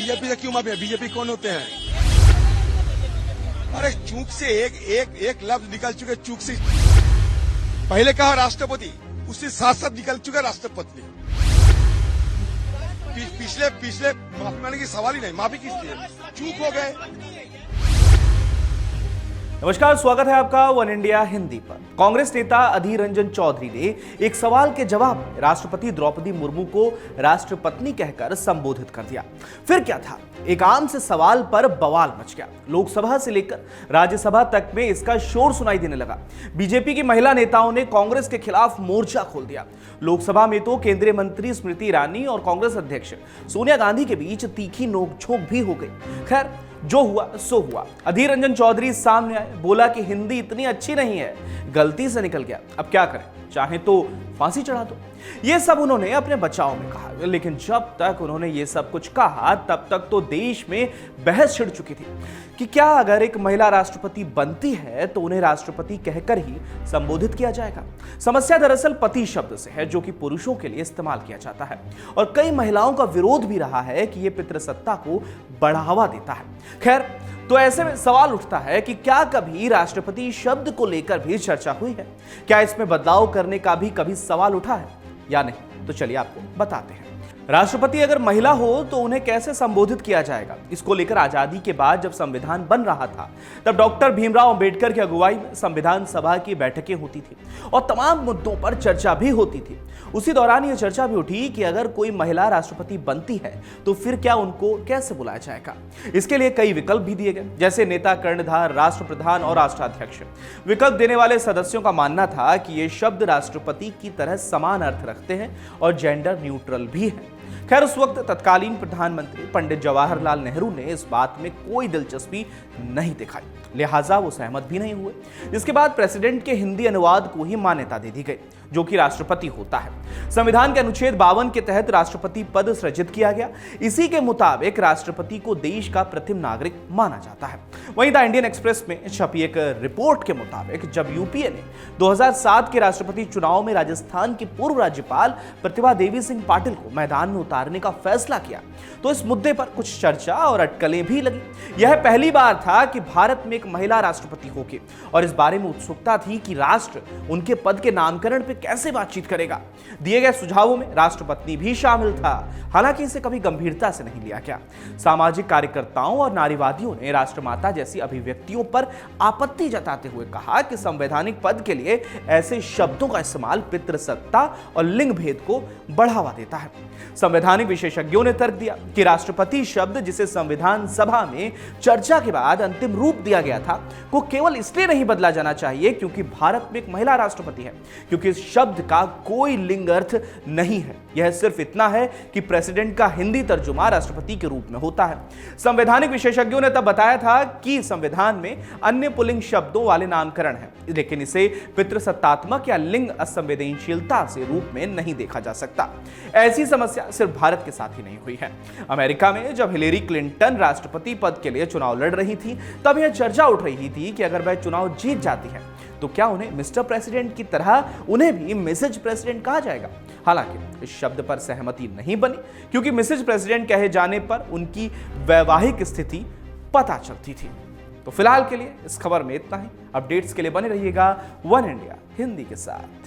BJP से क्यों माफी है? बीजेपी कौन होते हैं? अरे चूक से एक लफ्ज निकल चुके, चूक से पहले कहा राष्ट्रपति, उससे साथ साथ निकल चुका राष्ट्रपति। पिछले माफी मांगने की सवाल ही नहीं, माफी किसकी है? चूक हो गए। नमस्कार, स्वागत है आपका वन इंडिया हिंदी पर। कांग्रेस नेता अधीर रंजन चौधरी ने एक सवाल के जवाब में राष्ट्रपति द्रौपदी मुर्मू को राष्ट्रपत्नी कहकर संबोधित कर दिया। फिर क्या था, एक आम से सवाल पर बवाल मच गया। लोकसभा से लेकर राज्यसभा तक में इसका शोर सुनाई देने लगा। बीजेपी की महिला नेताओं ने कांग्रेस के खिलाफ मोर्चा खोल दिया। लोकसभा में तो केंद्रीय मंत्री स्मृति ईरानी और कांग्रेस अध्यक्ष सोनिया गांधी के बीच तीखी नोकझोंक भी हो गई। खैर, जो हुआ सो हुआ। अधीर रंजन चौधरी सामने आए, बोला कि हिंदी इतनी अच्छी नहीं है, गलती से निकल गया, अब क्या करें, चाहे तो फांसी चढ़ा दो। ये सब उन्होंने अपने बचाव में कहा, लेकिन जब तक उन्होंने ये सब कुछ कहा तब तक तो देश में बहस छिड़ चुकी थी कि क्या अगर एक महिला राष्ट्रपति बनती है तो उन्हें राष्ट्रपति कहकर ही संबोधित किया जाएगा। समस्या दरअसल पति शब्द से है, जो कि पुरुषों के लिए इस्तेमाल किया जाता है और कई महिलाओं का विरोध भी रहा है कि यह पितृसत्ता को बढ़ावा देता है। खैर, तो ऐसे में सवाल उठता है कि क्या कभी राष्ट्रपति शब्द को लेकर भी चर्चा हुई है? क्या इसमें बदलाव करने का भी कभी सवाल उठा है या नहीं? तो चलिए आपको बताते हैं। राष्ट्रपति अगर महिला हो तो उन्हें कैसे संबोधित किया जाएगा? इसको लेकर आजादी के बाद जब संविधान बन रहा था तब डॉक्टर भीमराव अंबेडकर की अगुवाई में संविधान सभा की बैठकें होती थी और तमाम मुद्दों पर चर्चा भी होती थी। उसी दौरान यह चर्चा भी उठी कि अगर कोई महिला राष्ट्रपति बनती है तो फिर क्या उनको कैसे बुलाया जाएगा। इसके लिए कई विकल्प भी दिए गए, जैसे नेता, कर्णधार, राष्ट्रप्रधान और राष्ट्राध्यक्ष। विकल्प देने वाले सदस्यों का मानना था कि ये शब्द राष्ट्रपति की तरह समान अर्थ रखते हैं और जेंडर न्यूट्रल भी है। खैर, उस वक्त तत्कालीन प्रधानमंत्री पंडित जवाहरलाल नेहरू ने इस बात में कोई दिलचस्पी नहीं दिखाई, लिहाजा वो सहमत भी नहीं हुए। जिसके बाद प्रेसिडेंट के हिंदी अनुवाद को ही मान्यता दे दी गई, जो कि राष्ट्रपति होता है। संविधान के अनुच्छेद 52 के तहत राष्ट्रपति पद सृजित किया गया। इसी के मुताबिक राष्ट्रपति को देश का प्रथम नागरिक माना जाता है। वहीं द इंडियन एक्सप्रेस में छपी एक रिपोर्ट के मुताबिक जब यूपीए ने 2007 के राष्ट्रपति चुनाव में राजस्थान की पूर्व राज्यपाल प्रतिभा देवी सिंह पाटिल को मैदान में उतारने का फैसला किया तो इस मुद्दे पर कुछ चर्चा और अटकलें भी लगी। यह पहली बार था कि भारत में एक महिला राष्ट्रपति होगी और इस बारे में उत्सुकता थी कि राष्ट्र उनके पद के नामकरण पर कैसे बातचीत करेगा। दिए गए सुझावों में राष्ट्रपत्नी भी शामिल था, हालांकि इसे कभी गंभीरता से नहीं लिया गया। सामाजिक कार्यकर्ताओं और नारीवादियों ने राष्ट्रमाता जैसी अभिव्यक्तियों पर आपत्ति जताते हुए कहा कि संवैधानिक पद के लिए ऐसे शब्दों का इस्तेमाल पितृसत्ता और लिंग भेद को बढ़ावा देता है। संवैधानिक विशेषज्ञों ने तर्क दिया कि राष्ट्रपति शब्द, जिसे संविधान सभा में चर्चा के बाद अंतिम रूप दिया गया था, को केवल इसलिए नहीं बदला जाना चाहिए क्योंकि भारत में एक महिला राष्ट्रपति है, क्योंकि इस शब्द का कोई लिंग अर्थ नहीं है। यह सिर्फ इतना है कि प्रेसिडेंट का हिंदी तर्जुमा राष्ट्रपति के रूप में होता है। संवैधानिक विशेषज्ञों ने तब बताया था कि संविधान में अन्य पुल्लिंग शब्दों वाले नामकरण है, लेकिन इसे पितृसत्तात्मक या लिंग असंवेदनशीलता से रूप में नहीं देखा जा सकता। ऐसी समस्या सिर्फ भारत के साथ ही नहीं हुई है। अमेरिका में जब हिलेरी क्लिंटन राष्ट्रपति पद के लिए चुनाव लड़ रही थी तब यह चर्चा उठ रही थी कि अगर वह चुनाव जीत जाती है तो क्या उन्हें मिस्टर प्रेसिडेंट की तरह उन्हें भी मिसेज प्रेसिडेंट कहा जाएगा। हालांकि इस शब्द पर सहमति नहीं बनी, क्योंकि मिसेज प्रेसिडेंट कहे जाने पर उनकी वैवाहिक स्थिति पता चलती थी। तो फिलहाल के लिए इस खबर में इतना ही। अपडेट्स के लिए बने रहिएगा वन इंडिया हिंदी के साथ।